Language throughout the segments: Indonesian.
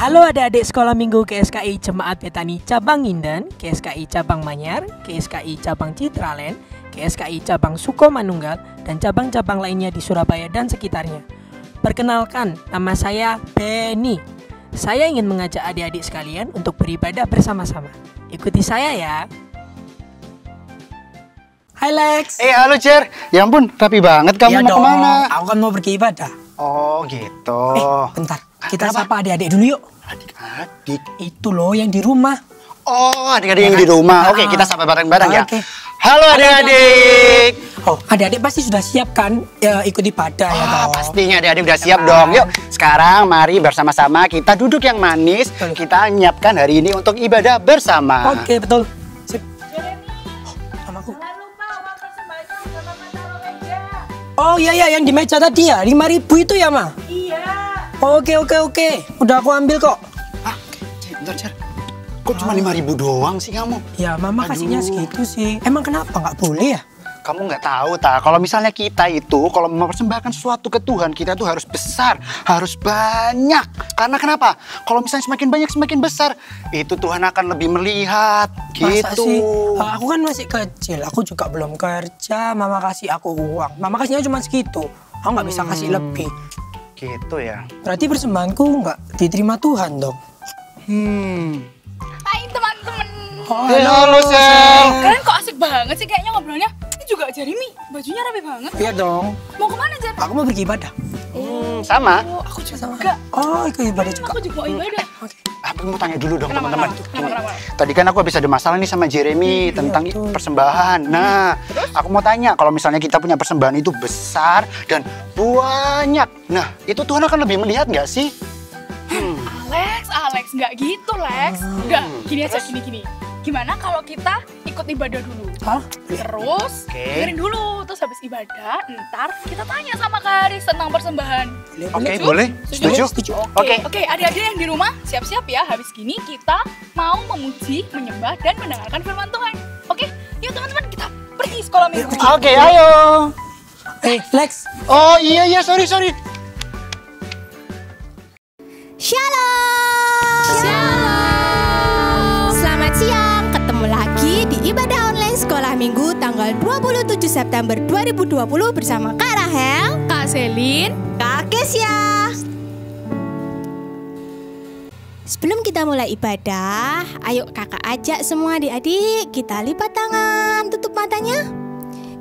Halo adik-adik sekolah minggu KSKI Jemaat Betani Cabang Nginden, KSKI Cabang Manyar, KSKI Cabang Citraland, KSKI Cabang Sukomanunggal, dan cabang-cabang lainnya di Surabaya dan sekitarnya. Perkenalkan, nama saya Benny. Saya ingin mengajak adik-adik sekalian untuk beribadah bersama-sama. Ikuti saya ya. Hai Lex. Halo Cer. Ya ampun, rapi banget kamu. Ya mau dong, kemana? aku kan mau pergi ibadah. Oh gitu. Bentar, kita Kenapa? sapa adik-adik dulu yuk. Adik-adik. Itu loh yang di rumah. Oh, adik-adik yang di rumah. Oke, kita sapa bareng-bareng ya. Oke. Halo adik-adik. Oh, adik-adik pasti sudah siap kan ikut ibadah ya toh? Pastinya adik-adik udah siap dong. Yuk, sekarang mari bersama-sama kita duduk yang manis. Betul. Kita menyiapkan hari ini untuk ibadah bersama. Oke, betul. Sip. Oh, namaku. Jangan lupa uang persembahannya sama taruh meja. Oh iya ya, yang di meja tadi ya, 5.000 itu ya, Ma? Iya. Oke. Udah aku ambil kok. Cer, bentar Cer. Kok cuma 5.000 doang sih kamu? Ya, Mama kasihnya Aduh. segitu sih. Emang kenapa nggak boleh ya? Kamu nggak tahu, kalau misalnya kita itu kalau mempersembahkan sesuatu ke Tuhan, kita tuh harus besar, harus banyak. Karena kenapa? Kalau misalnya semakin banyak, semakin besar, itu Tuhan akan lebih melihat, Masa gitu. sih? Aku kan masih kecil, aku juga belum kerja. Mama kasih aku uang. Mama kasihnya cuma segitu. Aku nggak bisa kasih lebih. Gitu ya. Berarti persembahanku nggak diterima Tuhan dong. Hai teman-teman. Halo, Sel. Kalian kok asik banget sih kayaknya ngobrolnya. Ini juga Jeremy, bajunya rapi banget. Iya dong. Mau kemana Jer? Aku mau pergi ibadah. Sama. Oh, aku juga. Sama. Oh, ikut ibadah juga. Aku juga mau ibadah. Oke. Aku mau tanya dulu dong Kenapa, teman-teman. kenapa? Tadi kan aku habis ada masalah nih sama Jeremy tentang betul. persembahan. Nah, aku mau tanya, kalau misalnya kita punya persembahan itu besar dan banyak, nah itu Tuhan akan lebih melihat nggak sih? Alex, nggak gitu Lex. Udah, gini aja, gini. Gimana kalau kita ikut ibadah dulu? Hah? Terus Oke. dengerin dulu, terus habis ibadah, ntar kita tanya sama Kak Haris tentang persembahan. Oke, Setuju? boleh. Setuju? Setuju? Oke, adik-adik yang di rumah siap-siap ya. Habis gini kita mau memuji, menyembah, dan mendengarkan firman Tuhan. Oke, yuk teman-teman kita pergi sekolah minggu. Oke, ayo. Lex. Oh iya, sorry. Shalom. Selamat siang, ketemu lagi di ibadah online sekolah minggu tanggal 27 September 2020 bersama Kak Rahel, Kak Selin, Kak Kesia. Sebelum kita mulai ibadah, ayo kakak ajak semua adik-adik kita lipat tangan, tutup matanya.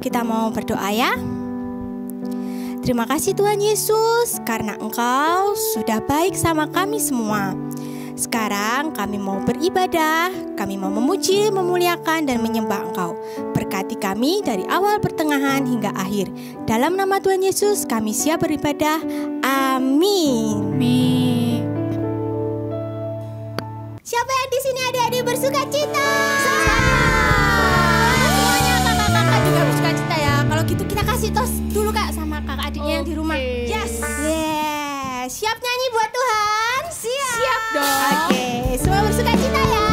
Kita mau berdoa ya. Terima kasih Tuhan Yesus karena Engkau sudah baik sama kami semua. Sekarang kami mau beribadah, kami mau memuji, memuliakan dan menyembah Engkau. Berkati kami dari awal pertengahan hingga akhir. Dalam nama Tuhan Yesus kami siap beribadah. Amin. Siapa yang di sini adik-adik bersuka cita? Semuanya kakak-kakak juga bersuka cita ya. Kalau gitu kita kasih tos dulu Kak sama kakak adiknya yang di rumah. Yes. Siap nyanyi buat Tuhan? siap dong. Oke, semua bersuka cita ya.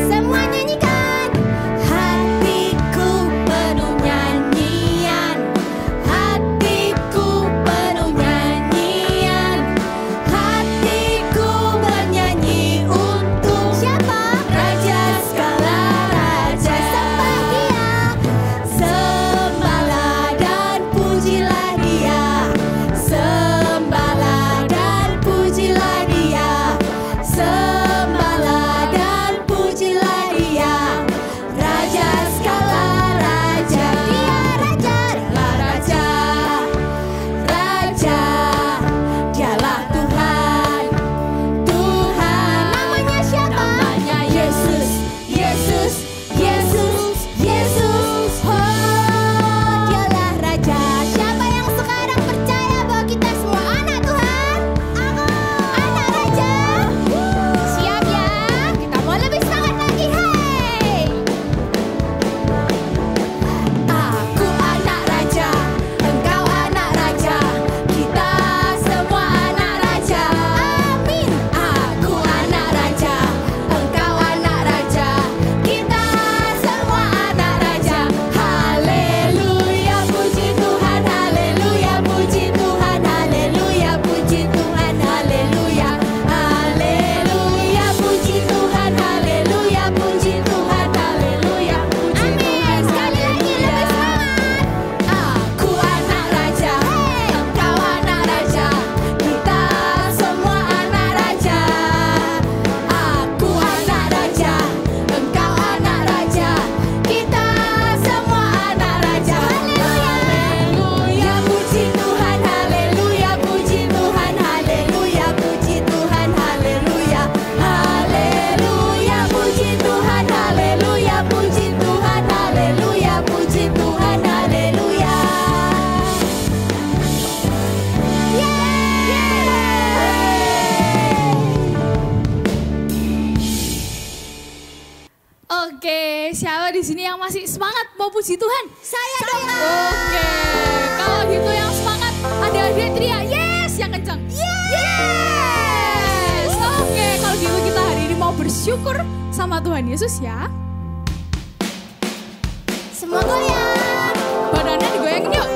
Semua nyanyikan. Hatiku penuh nyanyian. Hatiku penuh nyanyian. Hatiku bernyanyi untuk siapa? Raja segala raja. Sembah Dia. semangat mau puji Tuhan? Saya dong. Oke, kalau gitu yang semangat ada adik teriak yes yang kencang. Yes. Oke, kalau gitu kita hari ini mau bersyukur sama Tuhan Yesus ya. Semua goyang. Badannya digoyangin yuk.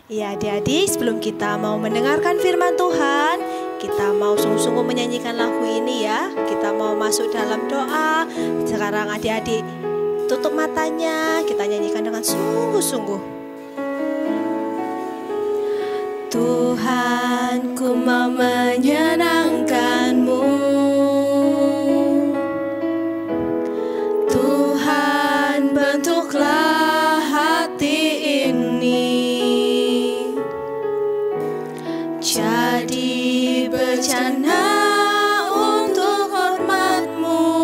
Ya adik-adik, sebelum kita mau mendengarkan firman Tuhan, kita mau sungguh-sungguh menyanyikan lagu ini ya. Kita mau masuk dalam doa. Sekarang adik-adik tutup matanya, kita nyanyikan dengan sungguh-sungguh. Tuhan, ku mau menyenangkan-Mu. Tuhan, bentuklah hati ini jadi bejana untuk hormat-Mu.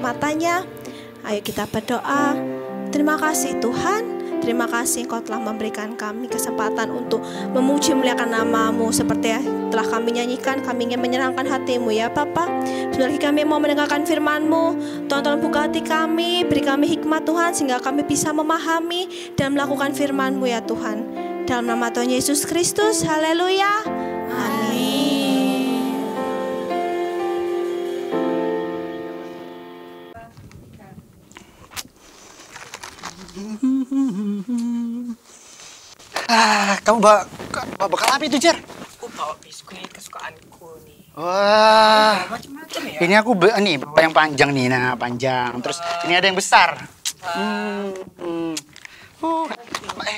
matanya. Ayo kita berdoa. Terima kasih Tuhan. Terima kasih Engkau telah memberikan kami kesempatan untuk memuji muliakan nama-Mu. Seperti telah kami nyanyikan, kami ingin menyenangkan hati-Mu ya Bapa. Sebentar lagi kami mau mendengarkan firman-Mu. Tuhan tolong buka hati kami, beri kami hikmat Tuhan, sehingga kami bisa memahami dan melakukan firman-Mu ya Tuhan. Dalam nama Tuhan Yesus Kristus, haleluya. Amin. Kamu bawa bekal apa itu, Jar? Aku bawa biskuit kesukaanku nih. Wah, Macam-macam ya. ini aku nih yang panjang nih, nah panjang. Terus ini ada yang besar.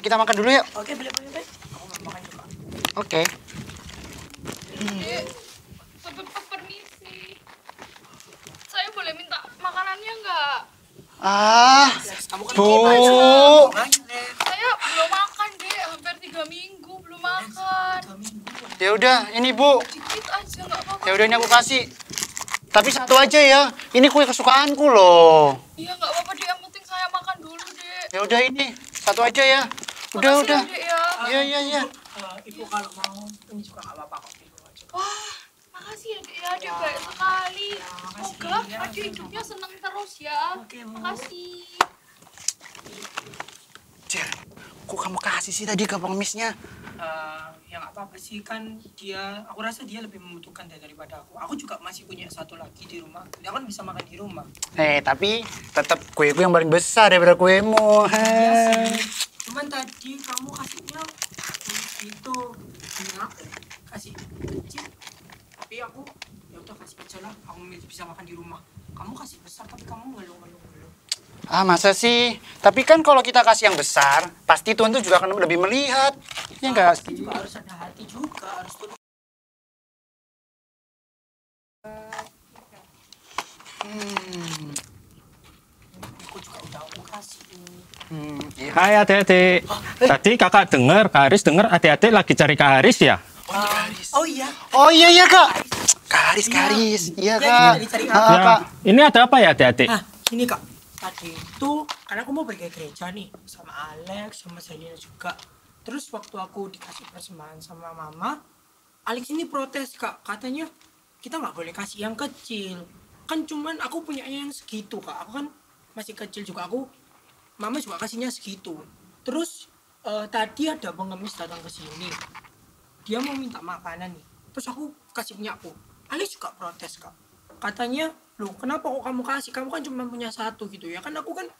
Kita makan dulu yuk. Oke, boleh. Aku mau makan juga. Oke. Permisi. Saya boleh minta makanannya nggak? Kamu kan Bu. Saya belum makan deh, hampir 3 minggu belum makan. Ya udah, ini Bu. Dikit aja nggak apa-apa. Ya udah ini aku kasih. Tapi satu aja ya. Ini kue kesukaanku loh. Iya nggak apa-apa deh, yang penting saya makan dulu deh. Ya udah ini satu aja ya. Udah. Makasih ya, Dek, ya. Iya. Ibu kalau mau ini juga nggak apa-apa kok. Wah, makasih ya Dek ya, Dek baik sekali. Semoga Adik hidupnya senang terus ya. Makasih. Jar, kok kamu kasih sih tadi ke pengemisnya? Ya nggak apa-apa sih, kan aku rasa dia lebih membutuhkan daripada aku. Aku juga masih punya satu lagi di rumah. Dia kan bisa makan di rumah. Tapi tetap kueku yang paling besar daripada kuemu. Iya sih. Cuman tadi kamu kasihnya itu aku kasih kecil. Tapi aku ya udah kasih kecil lah. Aku bisa makan di rumah. Kamu kasih besar tapi kamu ngeluh. Masa sih? Tapi kan kalau kita kasih yang besar, pasti Tuhan tuh juga akan lebih melihat. Ya enggak? Juga harus ada hati juga, harus tulus. Aku juga udah aku kasih. Iya. Hai adik-adik. Tadi kakak dengar, Kak Haris dengar adik-adik lagi cari Kak Haris ya? Oh iya. Oh iya Kak. Kak Haris. Iya Kak. Dicari Ya, Kak. ini ada apa ya adik-adik? Gini Kak. Tadi itu karena aku mau pergi ke gereja nih sama Alex sama Selina juga. Terus waktu aku dikasih persembahan sama Mama, Alex ini protes Kak, katanya kita nggak boleh kasih yang kecil. Kan cuman aku punya yang segitu Kak. Aku kan masih kecil juga, Mama juga kasihnya segitu. Terus tadi ada pengemis datang ke sini. Dia mau minta makanan nih. Terus aku kasih punya aku. Alex juga protes Kak. Katanya, loh kenapa kok kamu kasih? Kamu kan cuma punya satu gitu ya. Kan aku kan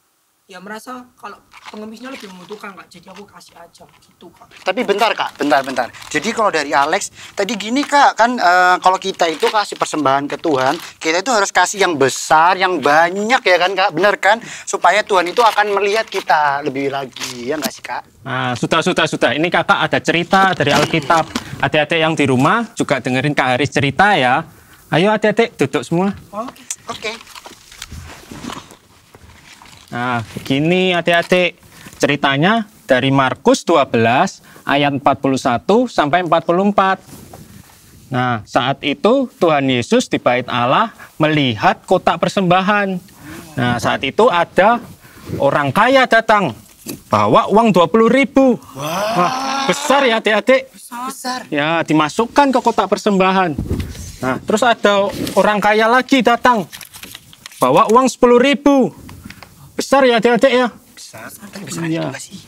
ya merasa kalau pengemisnya lebih membutuhkan Kak. Jadi aku kasih aja gitu Kak. Tapi bentar Kak, bentar. Jadi kalau dari Alex, tadi gini Kak, kan kalau kita itu kasih persembahan ke Tuhan, kita itu harus kasih yang besar, yang banyak ya kan Kak, bener kan? Supaya Tuhan itu akan melihat kita lebih lagi, ya nggak sih Kak? Nah, sudah. Ini kakak ada cerita dari Alkitab. Adik-adik yang di rumah juga dengerin Kak Haris cerita ya. Ayo adik-adik duduk semua. Oke. Nah, begini adik-adik. Ceritanya dari Markus 12 ayat 41 sampai 44. Nah, saat itu Tuhan Yesus di bait Allah melihat kotak persembahan. Nah, saat itu ada orang kaya datang bawa uang 20.000. Wah, besar ya adik-adik. Besar. Ya, dimasukkan ke kotak persembahan. Nah, terus ada orang kaya lagi datang bawa uang 10.000. Besar ya adik-adik ya. Besar. Tapi besar Iya. juga sih.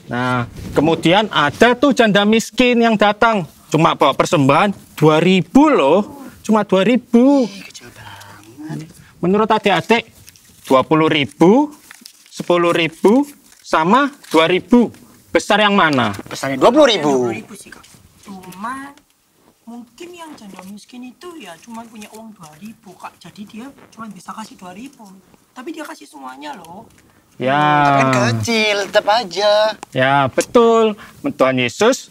Nah, kemudian ada tuh janda miskin yang datang. Cuma bawa persembahan 2.000 loh. Cuma 2.000. Kecil banget. Menurut adik-adik, 20.000, 10.000, sama 2.000. Besar yang mana? Besarnya 20.000. 20.000 sih Kak. Cuman mungkin yang janda miskin itu ya cuma punya uang 2.000 Kak. Jadi dia cuma bisa kasih 2.000. Tapi dia kasih semuanya loh. Ya, Tapi kan kecil, tetap aja. ya betul. Tuhan Yesus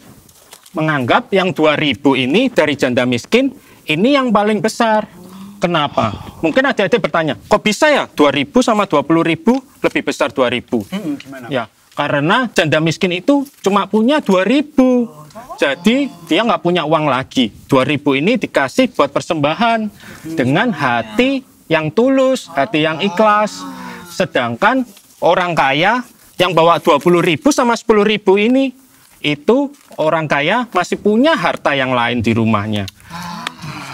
menganggap yang 2.000 ini dari janda miskin, ini yang paling besar. Kenapa? Mungkin adik-adik bertanya, kok bisa ya 2.000 sama 20.000 lebih besar 2.000? Gimana? Ya, karena janda miskin itu cuma punya 2.000. Jadi dia nggak punya uang lagi. 2.000 ini dikasih buat persembahan dengan hati yang tulus, hati yang ikhlas. Sedangkan orang kaya yang bawa 20.000 sama 10.000 ini, itu orang kaya masih punya harta yang lain di rumahnya.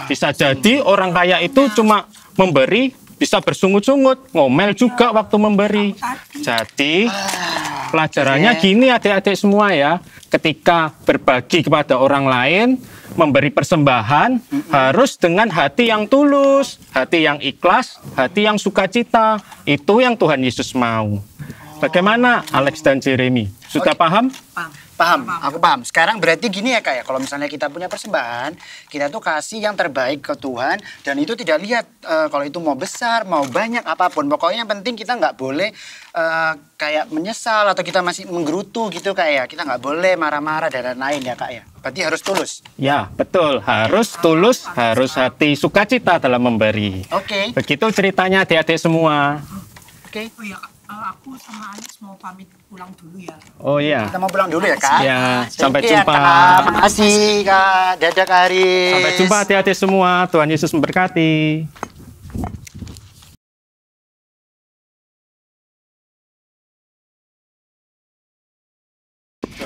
Bisa jadi orang kaya itu cuma memberi, bisa bersungut-sungut, ngomel juga waktu memberi. Jadi pelajarannya gini adik-adik semua ya, ketika berbagi kepada orang lain, memberi persembahan harus dengan hati yang tulus, hati yang ikhlas, hati yang sukacita. Itu yang Tuhan Yesus mau. Bagaimana Alex dan Jeremy? Sudah paham? Paham, aku paham. Sekarang berarti gini ya Kak ya, kalau misalnya kita punya persembahan, kita tuh kasih yang terbaik ke Tuhan, dan itu tidak lihat kalau itu mau besar, mau banyak, apapun. Pokoknya yang penting kita nggak boleh kayak menyesal atau kita masih menggerutu gitu Kak ya. Kita nggak boleh marah-marah dan lain-lain ya Kak ya. Berarti harus tulus. Ya, betul. Harus tulus, harus hati sukacita dalam memberi. Oke. Begitu ceritanya adik-adik semua. Oke. Oh ya, aku sama Alex mau pamit pulang dulu ya. Oh iya. Kita mau pulang dulu ya Kak. Ya, sampai Oke, ya, jumpa. Kak. Makasih Kak. Dadah Kak Aris. Sampai jumpa adik-adik semua. Tuhan Yesus memberkati.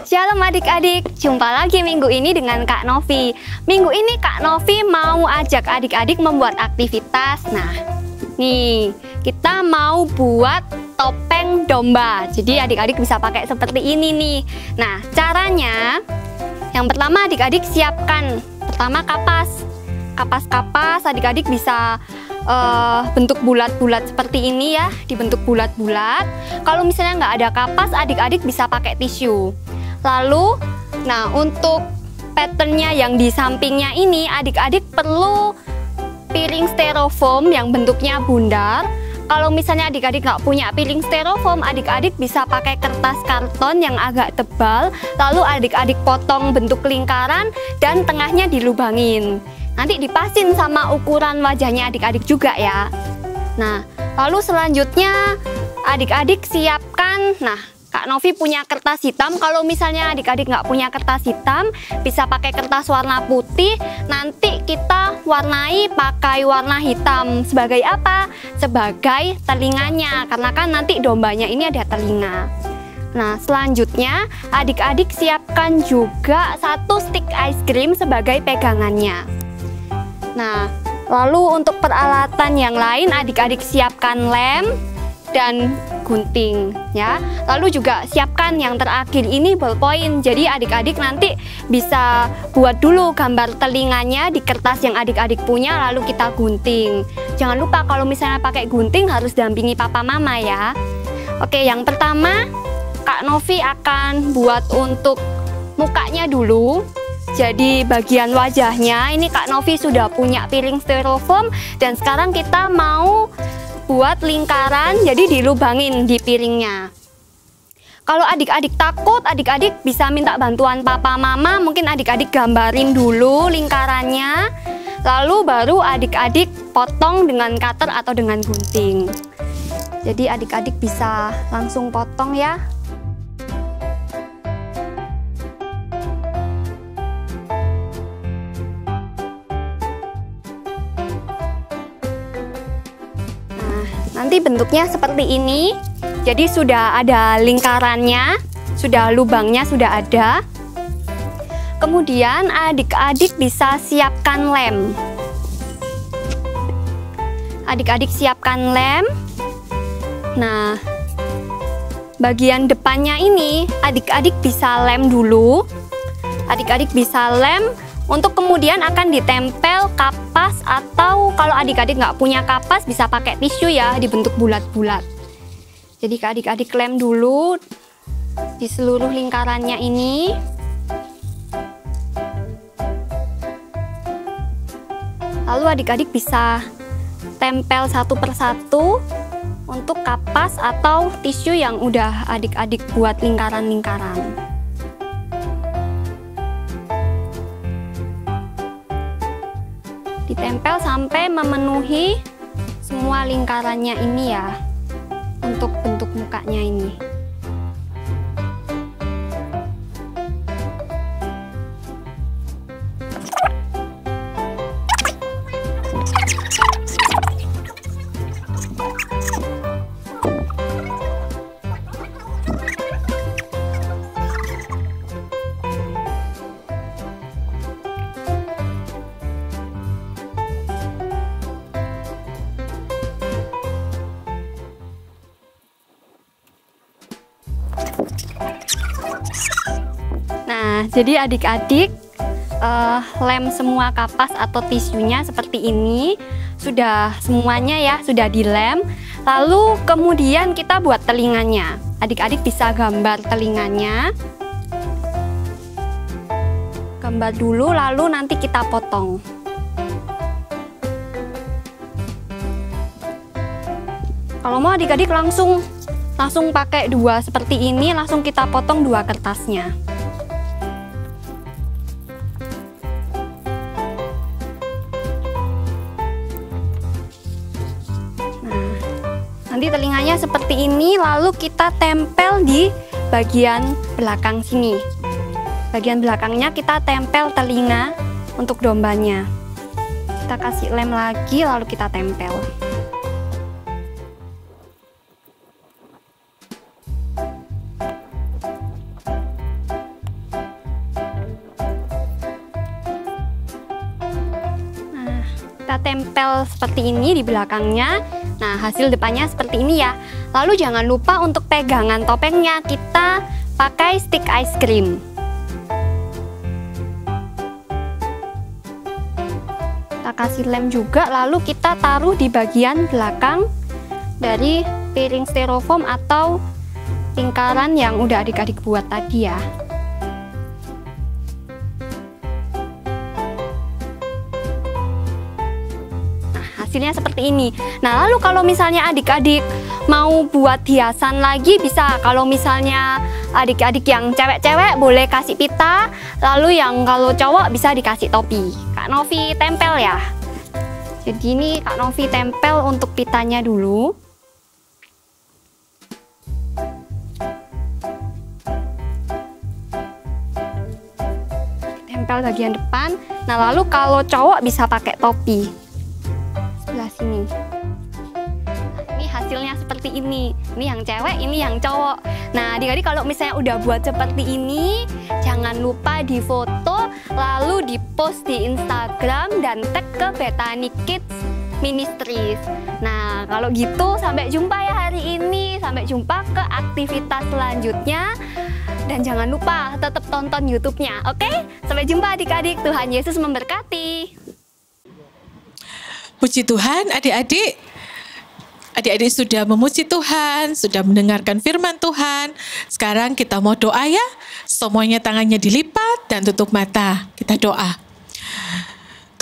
Shalom adik-adik, jumpa lagi minggu ini dengan Kak Novi. Minggu ini Kak Novi mau ajak adik-adik membuat aktivitas. Nah, nih kita mau buat topeng domba. Jadi adik-adik bisa pakai seperti ini nih. Nah, caranya yang pertama adik-adik siapkan pertama kapas. Kapas-kapas adik-adik bisa bentuk bulat-bulat seperti ini ya, dibentuk bulat-bulat. Kalau misalnya nggak ada kapas, adik-adik bisa pakai tisu. Lalu, nah untuk patternnya yang di sampingnya ini, adik-adik perlu piring styrofoam yang bentuknya bundar. Kalau misalnya adik-adik nggak punya piring styrofoam, adik-adik bisa pakai kertas karton yang agak tebal. Lalu adik-adik potong bentuk lingkaran dan tengahnya dilubangin. Nanti dipasin sama ukuran wajahnya adik-adik juga ya. Nah, lalu selanjutnya adik-adik siapkan, nah Kak Novi punya kertas hitam. Kalau misalnya adik-adik nggak punya kertas hitam, bisa pakai kertas warna putih. Nanti kita warnai pakai warna hitam. Sebagai apa? Sebagai telinganya, karena kan nanti dombanya ini ada telinga. Nah, selanjutnya adik-adik siapkan juga satu stick ice cream sebagai pegangannya. Nah, lalu untuk peralatan yang lain adik-adik siapkan lem dan gunting ya. Lalu juga siapkan yang terakhir ini ballpoint. Jadi adik-adik nanti bisa buat dulu gambar telinganya di kertas yang adik-adik punya, lalu kita gunting. Jangan lupa kalau misalnya pakai gunting harus dampingi papa mama ya. Oke, yang pertama Kak Novi akan buat untuk mukanya dulu. Jadi bagian wajahnya ini Kak Novi sudah punya piring styrofoam, dan sekarang kita mau buat lingkaran, jadi dilubangin di piringnya. Kalau adik-adik takut, adik-adik bisa minta bantuan papa mama, mungkin adik-adik gambarin dulu lingkarannya, lalu baru adik-adik potong dengan cutter atau dengan gunting. Jadi adik-adik bisa langsung potong ya. Nanti bentuknya seperti ini. Jadi sudah ada lingkarannya, sudah lubangnya sudah ada. Kemudian adik-adik bisa siapkan lem. Adik-adik siapkan lem. Nah, bagian depannya ini adik-adik bisa lem dulu. Adik-adik bisa lem untuk kemudian akan ditempel kapas, atau kalau adik-adik nggak punya kapas bisa pakai tisu ya, dibentuk bulat-bulat. Jadi adik-adik lem dulu di seluruh lingkarannya ini. Lalu adik-adik bisa tempel satu persatu untuk kapas atau tisu yang udah adik-adik buat lingkaran-lingkaran. Ditempel sampai memenuhi semua lingkarannya ini ya, untuk bentuk mukanya ini. Nah, jadi adik-adik lem semua kapas atau tisunya seperti ini. Sudah semuanya ya, sudah dilem. Lalu kemudian kita buat telinganya. Adik-adik bisa gambar telinganya. Gambar dulu, lalu nanti kita potong. Kalau mau adik-adik langsung pakai dua seperti ini, langsung kita potong dua kertasnya. Nanti telinganya seperti ini, lalu kita tempel di bagian belakang sini. Bagian belakangnya kita tempel telinga untuk dombanya. Kita kasih lem lagi, lalu kita tempel. Nah, kita tempel seperti ini di belakangnya. Nah, hasil depannya seperti ini ya. Lalu jangan lupa untuk pegangan topengnya, kita pakai stick ice cream. Kita kasih lem juga, lalu kita taruh di bagian belakang dari piring styrofoam atau lingkaran yang udah adik-adik buat tadi ya. Hasilnya seperti ini. Nah, lalu kalau misalnya adik-adik mau buat hiasan lagi bisa. Kalau misalnya adik-adik yang cewek-cewek boleh kasih pita, lalu yang kalau cowok bisa dikasih topi. Kak Novi tempel ya. Jadi ini Kak Novi tempel untuk pitanya dulu. Tempel bagian depan. Nah, lalu kalau cowok bisa pakai topi. Sebelah sini. Ini hasilnya seperti ini. Ini yang cewek, ini yang cowok. Nah, adik-adik kalau misalnya udah buat seperti ini, jangan lupa difoto, lalu dipost di Instagram dan tag ke Bethany Kids Ministries. Nah, kalau gitu sampai jumpa ya hari ini. Sampai jumpa ke aktivitas selanjutnya. Dan jangan lupa tetap tonton YouTube-nya, oke? Sampai jumpa adik-adik. Tuhan Yesus memberkati. Puji Tuhan, adik-adik. Adik-adik sudah memuji Tuhan, sudah mendengarkan firman Tuhan. Sekarang kita mau doa ya. Semuanya tangannya dilipat dan tutup mata. Kita doa.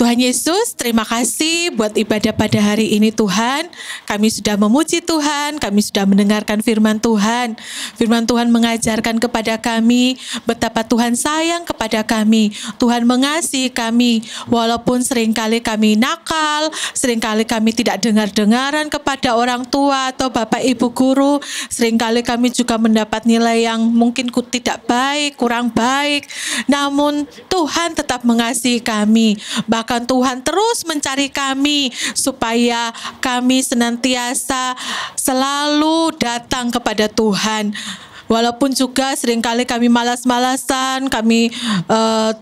Tuhan Yesus, terima kasih buat ibadah pada hari ini Tuhan. Kami sudah memuji Tuhan, kami sudah mendengarkan firman Tuhan. Firman Tuhan mengajarkan kepada kami betapa Tuhan sayang kepada kami. Tuhan mengasihi kami, walaupun seringkali kami nakal, seringkali kami tidak dengar-dengaran kepada orang tua atau Bapak Ibu guru. Seringkali kami juga mendapat nilai yang mungkin tidak baik, kurang baik. Namun Tuhan tetap mengasihi kami. Bahkan Tuhan terus mencari kami supaya kami senantiasa selalu datang kepada Tuhan. Walaupun juga seringkali kami malas-malasan, kami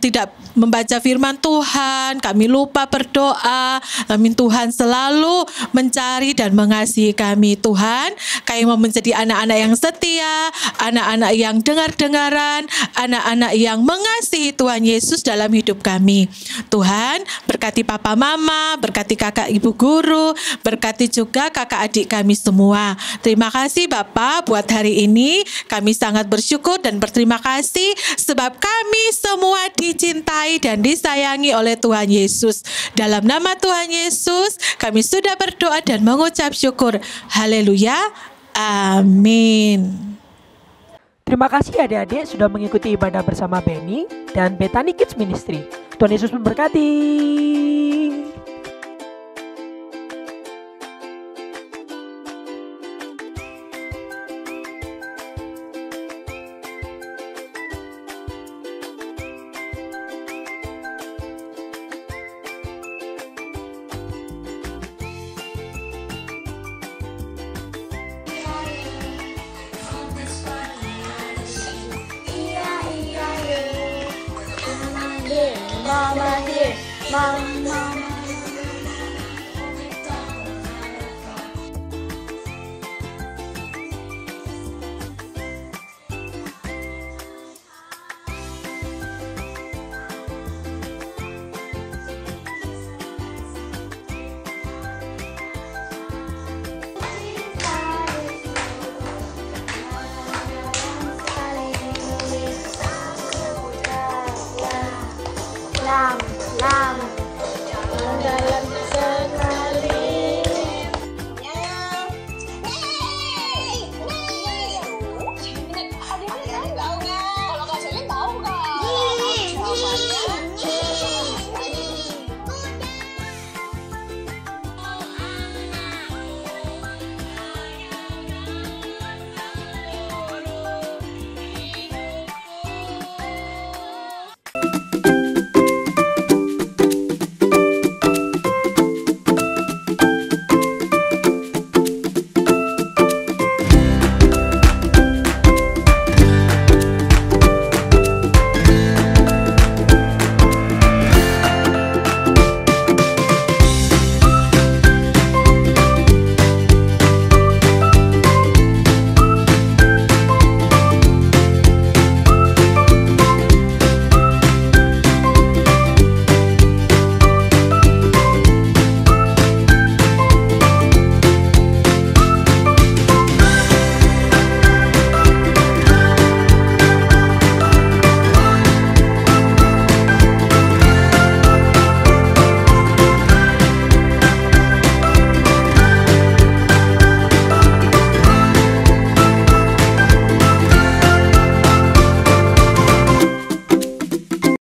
tidak membaca firman Tuhan, kami lupa berdoa, namun Tuhan selalu mencari dan mengasihi kami. Tuhan, kami mau menjadi anak-anak yang setia, anak-anak yang dengar-dengaran, anak-anak yang mengasihi Tuhan Yesus dalam hidup kami. Tuhan, berkati Papa Mama, berkati kakak ibu guru, berkati juga kakak adik kami semua. Terima kasih Bapak buat hari ini. Kami sangat bersyukur dan berterima kasih sebab kami semua dicintai dan disayangi oleh Tuhan Yesus. Dalam nama Tuhan Yesus, kami sudah berdoa dan mengucap syukur. Haleluya. Amin. Terima kasih adik-adik sudah mengikuti ibadah bersama Benny dan Bethany Kids Ministry. Tuhan Yesus memberkati. Mama here, mama.